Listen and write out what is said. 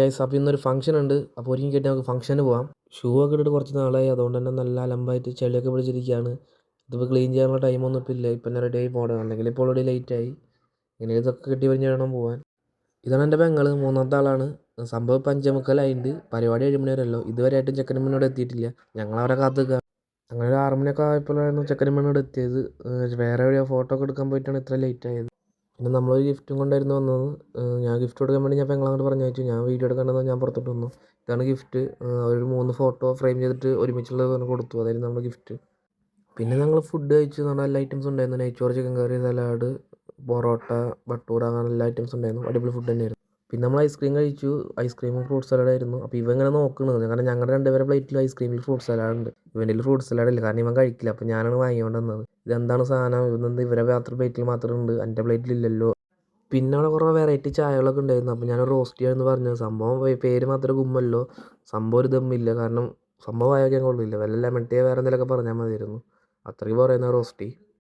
Guys അപ്പോൾ ഇന്നൊരു function ഉണ്ട്. അപ്പോൾ ഒരുങ്ങി കേട്ട് നമുക്ക് ഫംഗ്ഷന് പോകാം. ഷൂ ഒക്കെ ഇട്ടിട്ട് കുറച്ച് നാളായി, അതുകൊണ്ട് തന്നെ നല്ല അലമ്പായിട്ട് ചെളിയൊക്കെ പിടിച്ചിരിക്കുകയാണ്. ഇതിപ്പോൾ ക്ലീൻ ചെയ്യാനുള്ള ടൈമൊന്നും ഇപ്പോൾ ഇല്ല. ഇപ്പം തന്നെ റെഡി ആയി പോകണം, അല്ലെങ്കിൽ ഇപ്പോൾ ഓൾറെഡി ലേറ്റായി. ഇങ്ങനെ ഇതൊക്കെ കെട്ടി വരിഞ്ഞ് വേണം പോകാൻ. ഇതാണ് എൻ്റെ പെങ്ങൾ, മൂന്നാമത്തെ ആളാണ്. സംഭവം ഇപ്പം 5:45 പരിപാടി 7 മണി വരെയല്ലോ. ഇതുവരെയായിട്ടും ചെക്കനും പെണ്ണോട് എത്തിയിട്ടില്ല. ഞങ്ങളവരെ കാത്തുക. അങ്ങനെ ഒരു 6 മണിയൊക്കെ ആയപ്പോഴായിരുന്നു ചെക്കനും പെണ്ണോട് എത്തിയത്. വേറെ എവിടെയോ ഫോട്ടോ ഒക്കെ എടുക്കാൻ പോയിട്ടാണ് ഇത്ര ലേറ്റ് ആയത്. പിന്നെ നമ്മളൊരു ഗിഫ്റ്റും കൊണ്ടായിരുന്നു വന്നത്. ഞാൻ ഗിഫ്റ്റ് കൊടുക്കാൻ വേണ്ടി ഞാൻ പെങ്ങളങ്ങോട്ട് പറഞ്ഞയച്ചു. ഞാൻ വീഡിയോ എടുക്കേണ്ടതെന്ന് ഞാൻ പുറത്തോട്ട് വന്നു. ഇതാണ് ഗിഫ്റ്റ്. ഒരു 3 ഫോട്ടോ ഫ്രെയിം ചെയ്തിട്ട് ഒരുമിച്ചുള്ളത് കൊടുത്തു. അതായിരുന്നു നമ്മുടെ ഗിഫ്റ്റ്. പിന്നെ ഞങ്ങൾ ഫുഡ് കഴിച്ചു. നമ്മുടെ എല്ലാ ഐറ്റംസും ഉണ്ടായിരുന്നു. നെയ്ച്ചോറ്, ചിക്കൻ കറി, സലാഡ്, പൊറോട്ട, ബട്ടൂര, അങ്ങനെ എല്ലാ ഐറ്റംസും ഉണ്ടായിരുന്നു. അടിപൊളി ഫുഡ് തന്നെയായിരുന്നു. പിന്നെ നമ്മൾ ഐസ്ക്രീം കഴിച്ചു. ഐസ്ക്രീമും ഫ്രൂട്ട് സലാഡായിരുന്നു. അപ്പോൾ ഇവ ഇങ്ങനെ നോക്കുന്നത്, കാരണം ഞങ്ങളുടെ രണ്ടുപേരുടെ പ്ലേറ്റിൽ ഐസ്ക്രീമിൽ ഫ്രൂട്ട് സലാഡ് ഉണ്ട്. ഇവൻ്റെ ഫ്രൂട്ട് സലാഡ് ഇല്ല, കാരണം ഇവൻ കഴിക്കില്ല. അപ്പോൾ ഞാനാണ് വാങ്ങിക്കൊണ്ട് വന്നത്. ഇതെന്താണ് സാധനം, ഇതെന്ത് ഇവരെ മാത്രം പ്ലേറ്റിൽ മാത്രം ഉണ്ട്, എൻ്റെ പ്ലേറ്റിലില്ലല്ലോ. പിന്നെ അവിടെ കുറേ വെറൈറ്റി ചായകളൊക്കെ ഉണ്ടായിരുന്നു. അപ്പോൾ ഞാൻ റോസ്റ്റ് ചെയ്യാമെന്ന് പറഞ്ഞത്. സംഭവം പേര് മാത്രമേ ഗുമ്മല്ലോ, സംഭവം ഒരു ദമ്മില്ല. കാരണം സംഭവം ആയിരിക്കാൻ കൊള്ളില്ല. വല്ല ലെമൺ ടീ വേറെ എന്തെങ്കിലുമൊക്കെ പറഞ്ഞാൽ മതിയായിരുന്നു. അത്രയ്ക്ക് പറയുന്ന റോസ്റ്റ്.